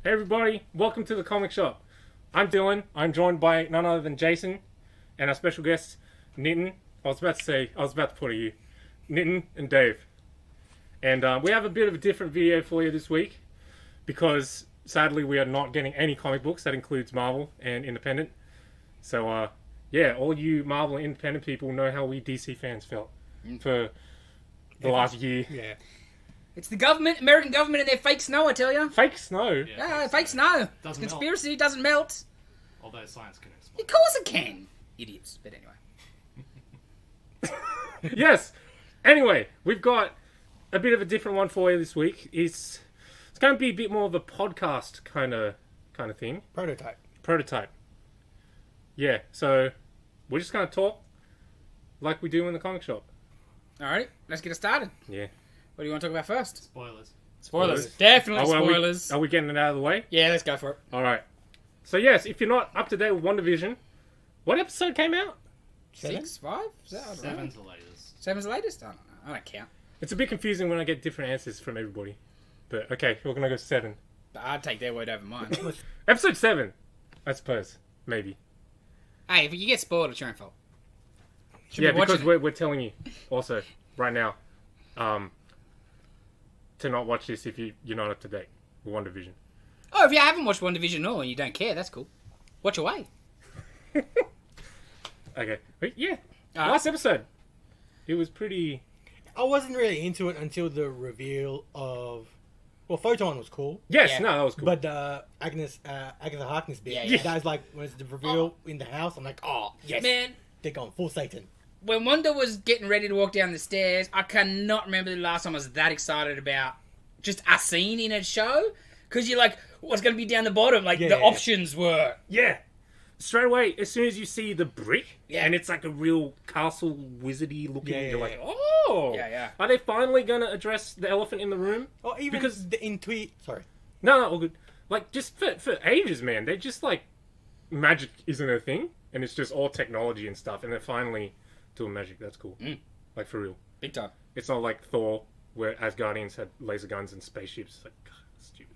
Hey everybody, welcome to the comic shop. I'm Dylan. I'm joined by none other than Jason and our special guests, Nitin. I was about to put you, Nitin and Dave. And we have a bit of a different video for you this week because sadly we are not getting any comic books. That includes Marvel and Independent. So yeah, all you Marvel and Independent people know how we DC fans felt for the last year. Yeah. It's the government, American government, and their fake snow, I tell you. Fake snow. Yeah, fake snow. It's conspiracy, doesn't melt. Although science can explain. Of course it can. Idiots. But anyway. Yes. Anyway, we've got a bit of a different one for you this week. It's going to be a bit more of a podcast kind of thing. Prototype. Yeah. So we're just going to talk like we do in the comic shop. Alright, let's get it started. Yeah. What do you want to talk about first? Spoilers. Definitely spoilers. Are we getting it out of the way? Yeah, let's go for it. All right. So yes, if you're not up to date with WandaVision, what episode came out? 6, 5? Is that, I don't know. 7's the latest. 7's the latest? I don't know. I don't count. It's a bit confusing when I get different answers from everybody. But okay, we're going to go 7. But I'd take their word over mine. Episode 7, I suppose. Maybe. Hey, if you get spoiled, it's your own fault. Should Yeah, be watching because we're telling you also right now to not watch this if you're not up to date with WandaVision. Oh, if you haven't watched WandaVision at all and you don't care, that's cool. Watch away. Okay. But yeah. Alright. Last episode. It was pretty... I wasn't really into it until the reveal of... Well, Photon was cool. Yes, Yeah. no, that was cool. But Agatha Harkness bit, Yeah, yeah. that was like, when it's the reveal in the house, I'm like, oh, yes. Man, They're going full Satan. when Wanda was getting ready to walk down the stairs, I cannot remember the last time I was that excited about just a scene in a show. Because you're like, what's going to be down the bottom? Like, the options were... Yeah. Straight away, as soon as you see the brick, Yeah. and it's like a real castle wizardy looking, Yeah, you're yeah, like, yeah. oh! Yeah. Are they finally going to address the elephant in the room? Or even Because- in tweet... Sorry. No, all good. Like, just for ages, man, they're just like, magic isn't a thing, and it's just all technology and stuff, and they're finally doing magic. That's cool. Like, for real. Big time. It's not like Thor, where Asgardians had laser guns and spaceships. Like, God, that's stupid.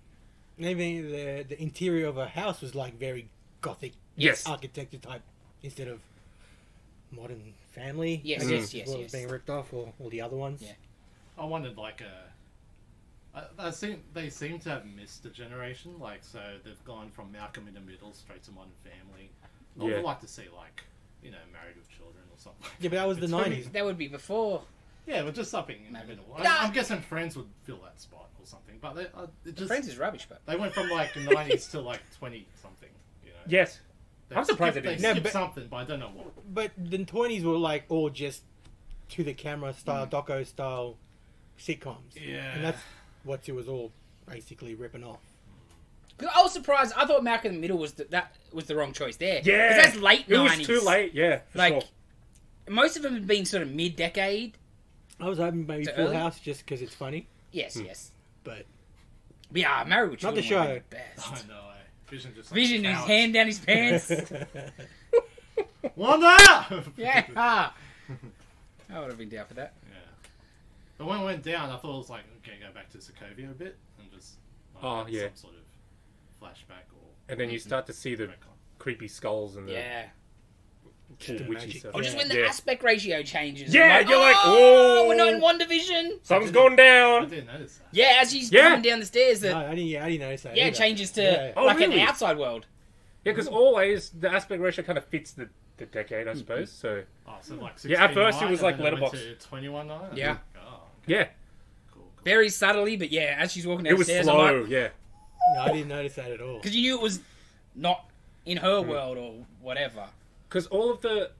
Maybe the interior of a house was like very gothic Yes. architecture type instead of Modern Family. Yes, I yes, guess, yes, what was yes. being ripped off, or all the other ones. Yeah. I wanted like they seem to have missed a generation. Like, so they've gone from Malcolm in the Middle straight to Modern Family. I Yeah. would like to see like, Married with Children or something. Yeah, but that was the It's 90s. That would be before. Yeah, but just something in the middle. Nah. I'm guessing Friends would fill that spot or something. But it just Friends is rubbish, but... they went from like 90s to like 20 something. Yes. I'm surprised they they didn't. No, skipped but- something, but I don't know what. But the 20s were like all just to the camera style, doco style sitcoms. Yeah. And that's what it was all basically ripping off. 'Cause I was surprised. I thought Malcolm in the Middle was that was the wrong choice there. Yeah. 'Cause that's late 90s. It was too late, yeah. For Like, sure. most of them have been sort of mid-decade. I was hoping maybe So Full early? House just because it's funny, Yes, yes. but But yeah, Married with Not the Children show. would be the I best. know. Vision just Vision, his hand down his pants. Wanda! Yeah. I would have been down for that. Yeah. But when it went down, I thought it was like, okay, go back to Sokovia a bit and just Oh, yeah. some sort of flashback or And then you start to see the retcon. creepy skulls and the Yeah. cool The witchy magic. stuff. Or just when the Yeah. aspect ratio changes. Yeah, I'm you're like, oh, oh. we're not in WandaVision. Something's going I down. didn't notice that. Yeah, as she's Yeah. coming down the stairs, no, I didn't notice that. yeah, it either. changes to Yeah. Oh, like really? an outside world. Yeah, because always the aspect ratio kind of fits the decade, I suppose. So, Oh, so like Yeah, at first it 16:9 was like and then it went letterbox. to 21:9? Yeah. Oh, okay. yeah. Cool. Very subtly, but yeah, as she's walking It was downstairs, slow, yeah. No, I didn't notice that at all. because you knew it was not in her world or whatever. Because all of the...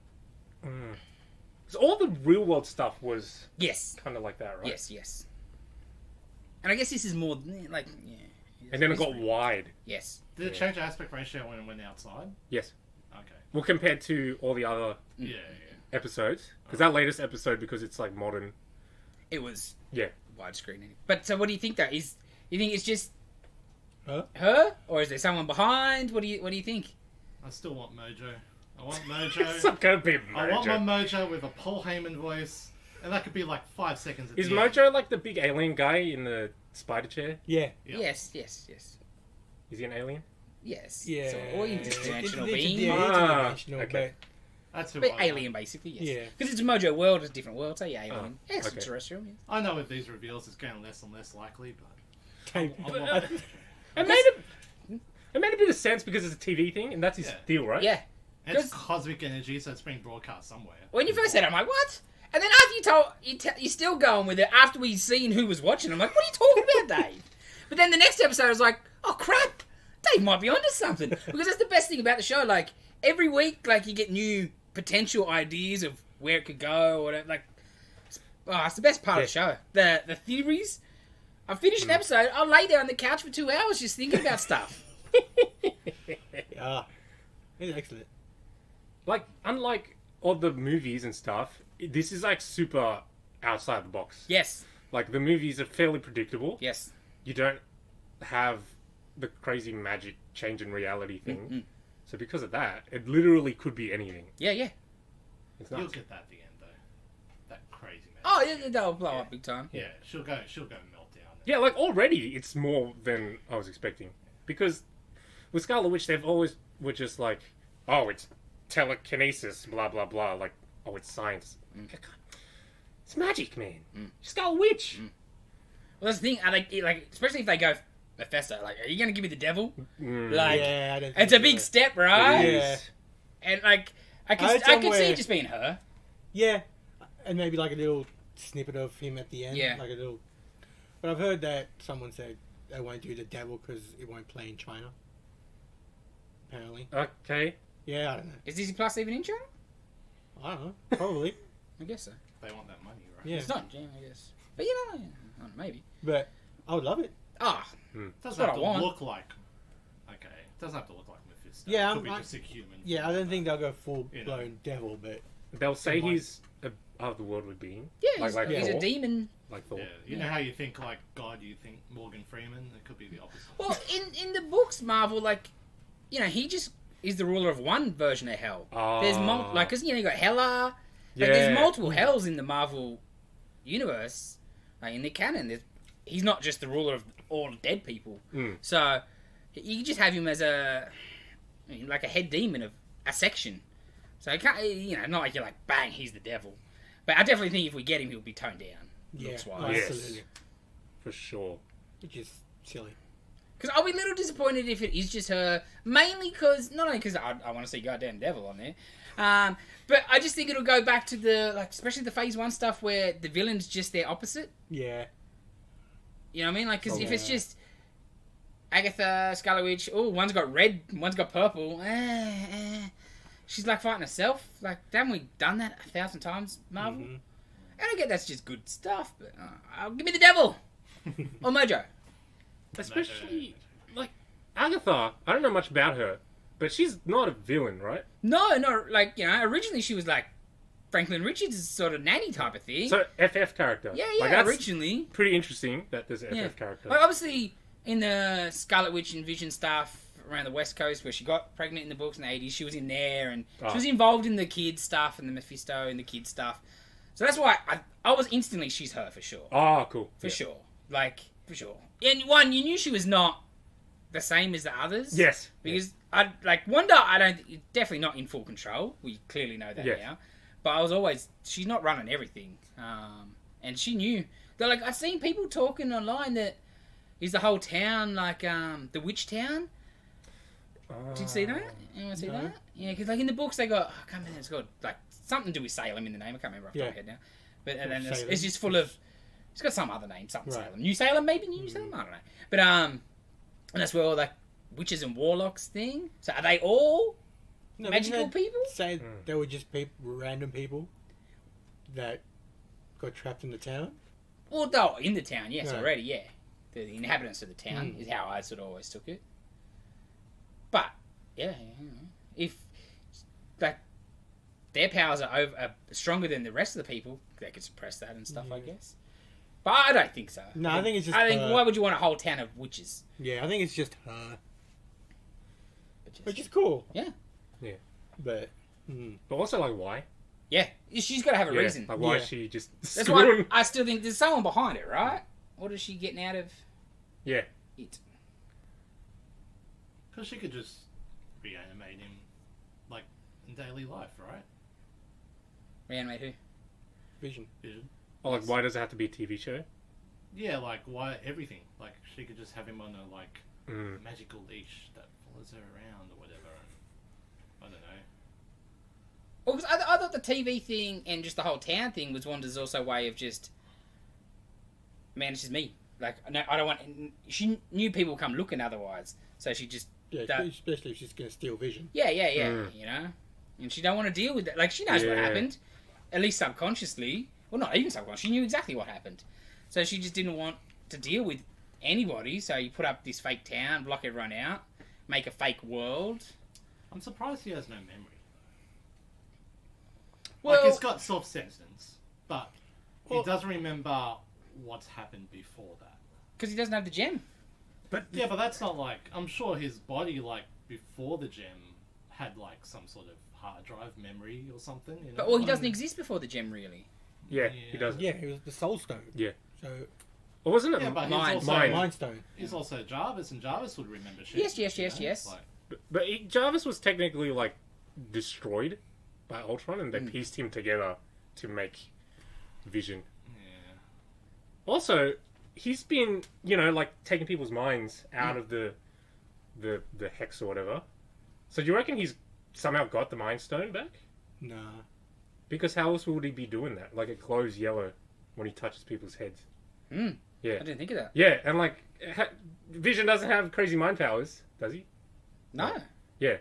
Because all the real world stuff was Yes, kind of like that, right? yes. And I guess this is more like And then it got wide. yes. Did it change the aspect ratio when it went outside? Yes. Okay. Well, compared to all the other Yeah, episodes. Because that latest episode, because it's like modern... It was Yeah. widescreen. But so, what do you think? Though is you think it's just Huh? her, or is there someone behind? What do you think? I still want Mojo. I want Mojo. It's not going to be I want my Mojo. Mojo with a Paul Heyman voice, and that could be like 5 seconds. At Is the end. Mojo like the big alien guy in the spider chair? Yeah. Yeah. Yes. Is he an alien? Yes. Yeah. So, or interdimensional It's being. yeah, Ah, interdimensional, okay. That's who But I alien, basically, yes. Yeah. Because it's a Mojo world, it's a different world, so yeah, alien. okay. Extraterrestrial, yes. I know with these reveals it's getting less and less likely, but but I'm not- It made a bit of sense because it's a TV thing, and that's his Yeah. deal, right? Yeah. it's cosmic energy, so it's being broadcast somewhere. When you first said it, I'm like, what? And then after you told, you're still going with it after we've seen who was watching. I'm like, what are you talking about, Dave? But then the next episode, I was like, oh crap, Dave might be onto something. Because that's the best thing about the show. Like, every week, like, you get new potential ideas of where it could go, or whatever. Like, it's the best part of the show. The theories. I finish an episode, I'll lay there on the couch for 2 hours just thinking about stuff. yeah, it's excellent. Like, unlike all the movies and stuff, this is like super outside the box. Yes. Like, the movies are fairly predictable. Yes. You don't have the crazy magic change in reality thing. Mm-hmm. So because of that, it literally could be anything. Yeah, yeah. It's You'll nuts. get that at the end though. That crazy man. Oh, yeah, they'll blow up big time. Yeah, she'll go meltdown. Yeah, like, already it's more than I was expecting. Because with Scarlet Witch, they've always were just like, oh, it's telekinesis, blah, blah, blah. Like, oh, it's science. It's magic, man. Scarlet Witch. Well, that's the thing. I like, especially if they go Mephisto. Like, are you going to give me the devil? Mm. Like, Yeah, I don't think it's a so. big step, right? It Yeah. is. And like, I heard could see somewhere- it just being her. Yeah, and maybe like a little snippet of him at the end. Yeah. Like a little. But I've heard that someone said they won't do the devil because it won't play in China. Apparently. Okay. Yeah, I don't know. Is Disney Plus even in China? I don't know. Probably. I guess so. They want that money, right? Yeah. It's not, yeah, I guess. But you know, I don't know, maybe. But I would love it. Ah, It doesn't what have I to want. look like. Okay, it doesn't have to look like Mephisto. Yeah, it could be I'm- just a human. Yeah, I don't think they'll go full You know. blown devil, but They'll say Might. he's a otherworldly being. yeah, Like he's a Thor. demon. Like Thor. Yeah, you know how you think like God, you think Morgan Freeman. It could be the opposite. Well, in the books, Marvel, like, you know, he just is the ruler of one version of hell. There's like, cause you know you got Hela. Like, there's multiple hells in the Marvel universe, like in the canon. He's not just the ruler of all dead people. So you can just have him as like a head demon of a section. So it can't, you know, not like you're like bang, he's the devil. But I definitely think if we get him, he'll be toned down. yeah, Looks wise. Yes. absolutely. For sure. Which is silly. Because I'll be a little disappointed if it is just her, mainly because, not only because I want to see goddamn devil on there, but I just think it'll go back to the, like, especially the Phase 1 stuff where the villain's just their opposite. Yeah. You know what I mean? Like, because if yeah. it's just Agatha, Scarlet Witch, oh, one's got red, one's got purple, she's like fighting herself. Like, haven't we done that 1,000 times, Marvel? Mhm. And I get that's just good stuff, but give me the devil! Or Mojo. Especially, like, Agatha. I don't know much about her, but she's not a villain, right? No, like, you know, originally she was like Franklin Richards' sort of nanny type of thing. So, FF character. yeah, Like, that's originally. pretty interesting that there's an Yeah. FF character. Like, obviously, in the Scarlet Witch and Vision stuff around the West Coast where she got pregnant in the books in the 80s, she was in there, and she was involved in the kids stuff and the Mephisto and the kids stuff. So that's why I was instantly, she's her for sure. Oh, cool. For sure. Like, for sure. And one, you knew she was not the same as the others. Yes. Because, Wanda, definitely not in full control. We clearly know that Yes. now. But I was always, she's not running everything. And she knew. They're like, I've seen people talking online that is the whole town, like, the witch town. Did you see that? Anyone see No. that? Yeah, because, like, in the books they got, I can't remember, it's got, like, something to do with Salem in the name. I can't remember off the top of my head now. But, and then Salem. it's just full of, it's got some other name, something Right. Salem. New Salem, maybe? New Salem? I don't know. But, and that's where all, like, witches and warlocks thing. So are they all No, magical didn't they people? say they were just random people that got trapped in the town? Well, no, in the town, yes, Right. already, yeah. The inhabitants of the town is how I sort of always took it. But, yeah, you know, if, like, their powers are stronger than the rest of the people, they could suppress that and stuff, I guess. But I don't think so. No, I think it's just I think, her. why would you want a whole town of witches? Yeah, I think it's just her. But Which is cool. yeah. Yeah. But, But also, like, why? Yeah, she's got to have a reason. Like, why Yeah. is she just That's why screwing? I still think there's someone behind it, right? What is she getting out of Yeah. it? Because she could just reanimate him, like, in daily life, right? Reanimate who? Vision. Vision. Oh, like, why does it have to be a TV show? Yeah, like, why everything? Like, she could just have him on a, like, magical leash that follows her around or whatever. I don't know. Well, because I thought the TV thing and just the whole town thing was Wanda's also way of just, man, it's just me. Like, no, I don't want. She knew people would come looking otherwise, so she just. Yeah, especially if she's going to steal Vision. Yeah. You know, and she don't want to deal with that. Like, she knows what happened, at least subconsciously. Well, not even subconsciously. She knew exactly what happened, so she just didn't want to deal with anybody. So you put up this fake town, block everyone out, make a fake world. I'm surprised he has no memory. Well, like, he's got self-sentence, but he doesn't remember what's happened before that. because he doesn't have the gem. But Yeah, but that's not like... I'm sure his body, like, before the gem had, like, some sort of hard drive memory or something. You know? But well, he doesn't exist before the gem, really. yeah, he does. Yeah, it was the Soul Stone. Yeah. So, Or wasn't it? Yeah, but Mind. he's also... Mind Stone. He's also Jarvis, and Jarvis would remember shit. Yes. Like, But Jarvis was technically like destroyed by Ultron, and they pieced him together to make Vision. yeah. Also, he's been, like taking people's minds out of the hex or whatever. So do you reckon he's somehow got the Mind Stone back? Nah. Because how else would he be doing that? Like, it glows yellow when he touches people's heads. I Yeah. didn't think of that. Yeah, and like, Vision doesn't have crazy mind powers, does he? No. Yeah.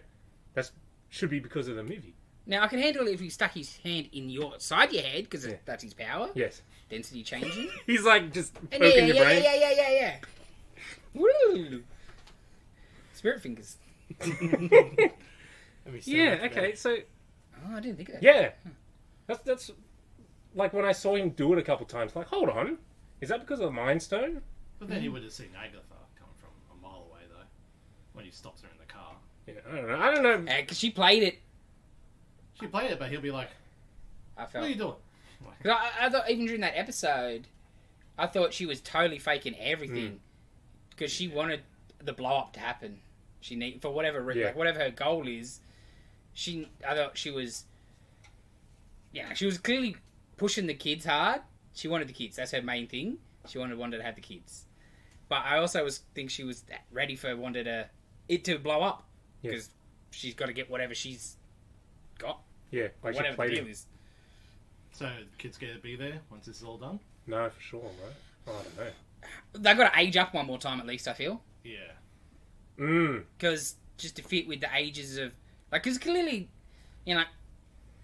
That should be because of the movie. Now, I can handle it if he stuck his hand in your side of your head, because Yeah. that's his power. Yes. Density changing. He's like just poking your brain. Yeah. Woo! Spirit fingers. That'd be so Yeah, much okay, so, Oh, I didn't think of that. yeah. That's, like, when I saw him do it a couple times, like, hold on. Is that because of the Mind Stone? But then he would have seen Agatha coming from a mile away, though, when he stops her in the car. Yeah, I don't know. Because she played it. She played it, but he'll be like, I what felt. are you doing? Cause I thought even during that episode, I thought she was totally faking everything because she wanted the blow up to happen. She need for whatever Yeah. like whatever her goal is. I thought she was. Yeah, she was clearly pushing the kids hard. She wanted the kids. That's her main thing. She wanted Wanda to have the kids. But I also think she was ready for Wanda it to blow up because she's got to get whatever she's got. Yeah, like she Whatever the played deal him. is. So the kids get to be there once this is all done? No, for sure, right? Oh, I don't know. They've got to age up one more time at least, I feel. Yeah. Because just to fit with the ages of... Like, because clearly,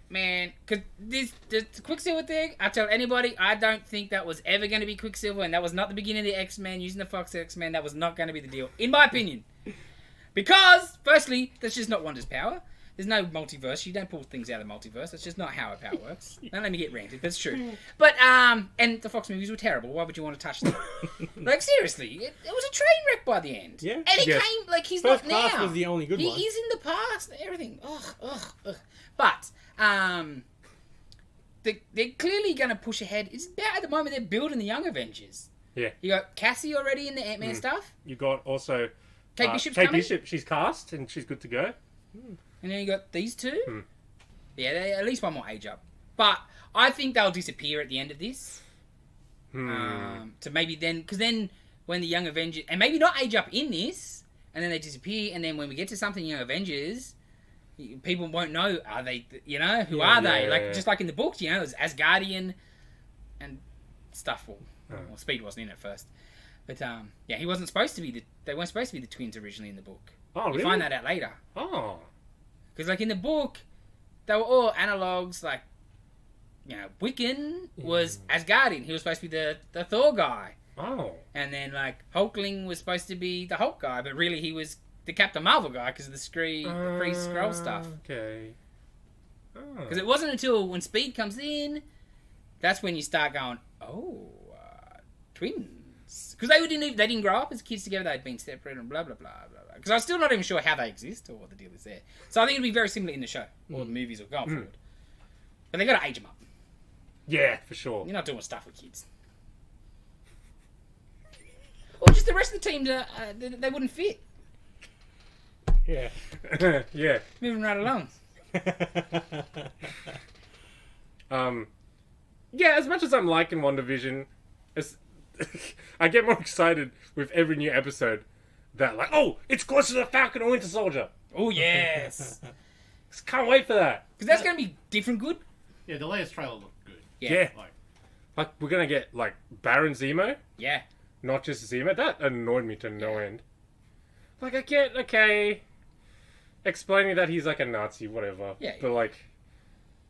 man, because the Quicksilver thing, I tell anybody, I don't think that was ever going to be Quicksilver, and that was not the beginning of the X-Men, using the Fox X-Men, that was not going to be the deal, in my opinion. Because, firstly, that's just not Wanda's power. There's no multiverse. You don't pull things out of the multiverse. That's just not how her power works. Don't let me get ranted, but it's true. But, and the Fox movies were terrible. Why would you want to touch them? Like, seriously, it was a train wreck by the end. Yeah. And it Yes. came, like, he's First not class now. was the only good one. He is in the past. Everything. Ugh. But, they're clearly going to push ahead. It's about, at the moment, they're building the Young Avengers. Yeah. You got Cassie already in the Ant-Man stuff. You got also... Kate Bishop's Kate coming. Bishop, she's cast, and she's good to go. And then you got these two. Yeah, they at least one more age up. But I think they'll disappear at the end of this. To maybe then... Because then when the Young Avengers... And maybe not age up in this. And then they disappear. And then when we get to something Young Avengers... People won't know, are they... who are they? Like, just like in the books, there's Asgardian and stuff. Well, Speed wasn't in it first. But, he wasn't supposed to be they weren't supposed to be the twins originally in the book. Oh, really? You find that out later. Oh. Because, like, in the book, they were all analogues. Like, Wiccan was Asgardian. He was supposed to be the Thor guy. Oh. And then, like, Hulkling was supposed to be the Hulk guy, but really he was the Captain Marvel guy because of the free scroll stuff. Okay. Because it wasn't until when Speed comes in, that's when you start going, twins. Because they didn't grow up as kids together. They'd been separate and blah, blah, blah, blah, blah. Because I'm still not even sure how they exist or what the deal is there. So I think it'll be very similar in the show or the movies or going forward. But they got to age them up. Yeah, for sure. You're not doing stuff with kids. Or just the rest of the team, they wouldn't fit. Yeah. Yeah. Moving right along. Yeah, as much as I'm liking WandaVision, I get more excited with every new episode that, like, oh, it's closer to Falcon and Winter Soldier. Oh, yes. Just can't wait for that. Because that's going to be different good. Yeah, the latest trailer looked good. Yeah. Like, We're going to get, like, Baron Zemo, Yeah. not just Zemo. That annoyed me to no end. Like, I get, okay, explaining that he's, like, a Nazi, whatever. Yeah. But, like,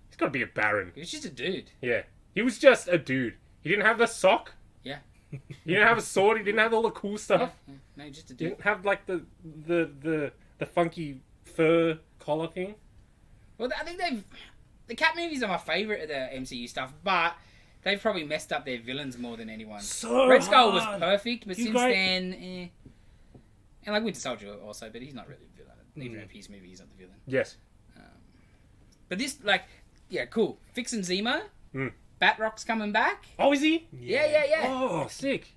he's got to be a Baron. He was just a dude. Yeah. He was just a dude. He didn't have the sock. Yeah. He didn't have a sword. He didn't have all the cool stuff. Yeah. No, just a He dude. didn't have like the funky fur collar thing. Well, I think the Cap movies are my favourite of the MCU stuff, but they've probably messed up their villains more than anyone. So Red Skull was hard. perfect, but You since guys- then, and like Winter Soldier also, but he's not really a villain. Even if his movie, he's not the villain. Yes. But this, like, yeah, cool. Fixing Zemo. Mm. Batrock's coming back. Oh, is he? Yeah. Oh, sick.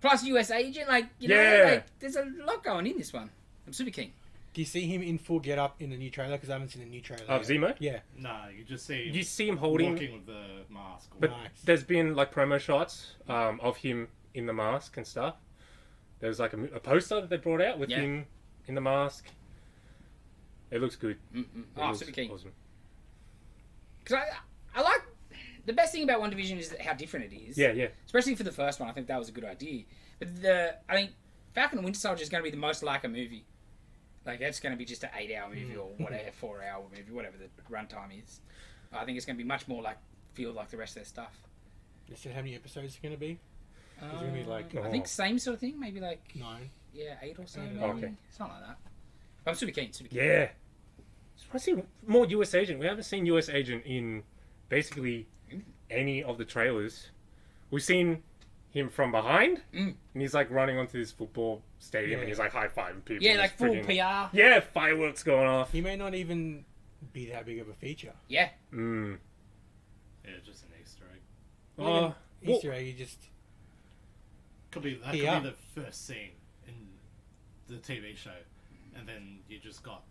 Plus US Agent, like, you know, Yeah. like, there's a lot going in this one. I'm super keen. Do you see him in full get up in the new trailer? Because I haven't seen the new trailer. Of yet. Zemo? Yeah. nah, you just see You see him holding, walking with the mask. but Nice. there's been like promo shots of him in the mask and stuff. There's like a poster that they brought out with Yeah. him in the mask. It looks good. Mm-mm. It Oh, looks super keen. awesome. Because I like... The best thing about WandaVision is how different it is. Yeah. Especially for the first one, I think that was a good idea. But I think Falcon and Winter Soldier is going to be the most like a movie. Like, it's going to be just an 8-hour movie or whatever, 4-hour movie, whatever the runtime is. I think it's going to be much more like, feel like the rest of their stuff. They said how many episodes it's going to be? It's going to be like I think same sort of thing, maybe like 9. 8 or so. 8 Maybe. Okay. Something like that. But I'm super keen. Yeah. I see more US Agent. We haven't seen US Agent in basically any of the trailers. We've seen him from behind, and he's like running onto this football stadium, and he's like high-fiving people. Yeah, like It's full freaking- PR. Yeah, fireworks going off. He may not even be that big of a feature. Yeah. Mm. Yeah, just an Easter egg. Well, Easter egg, you just... Could be that Yeah. could be the first scene in the TV show, and then you just got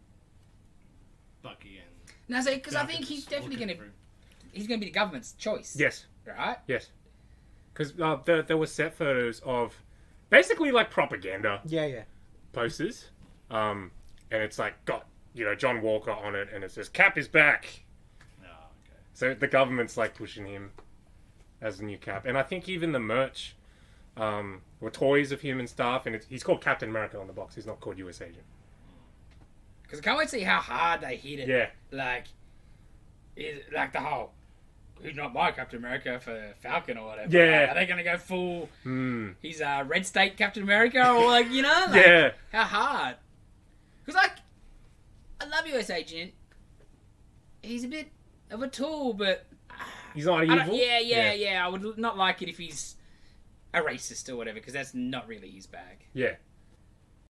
Bucky and. No, so because I Falcon think he's just definitely walking going to... through. He's going to be the government's choice. yes, Right? yes. Because there were set photos of basically like propaganda Yeah. posters, and it's like got John Walker on it, and it says Cap is back. Oh, okay. So the government's like pushing him as the new Cap, and I think even the merch were toys of him and stuff, and he's called Captain America on the box. He's not called US Agent. Because I can't wait to see how hard they hit it. Yeah. Like the whole... He's not my Captain America for Falcon or whatever. Yeah. Like, are they going to go full... Hmm. He's Red State Captain America or like, like, Yeah. how hard? Because like, I love US Agent. He's a bit of a tool, but He's not I don't- evil. yeah. I would not like it if he's a racist or whatever, because that's not really his bag. Yeah.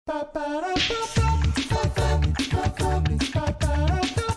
Ba ba da ba ba ba ba ba ba ba ba.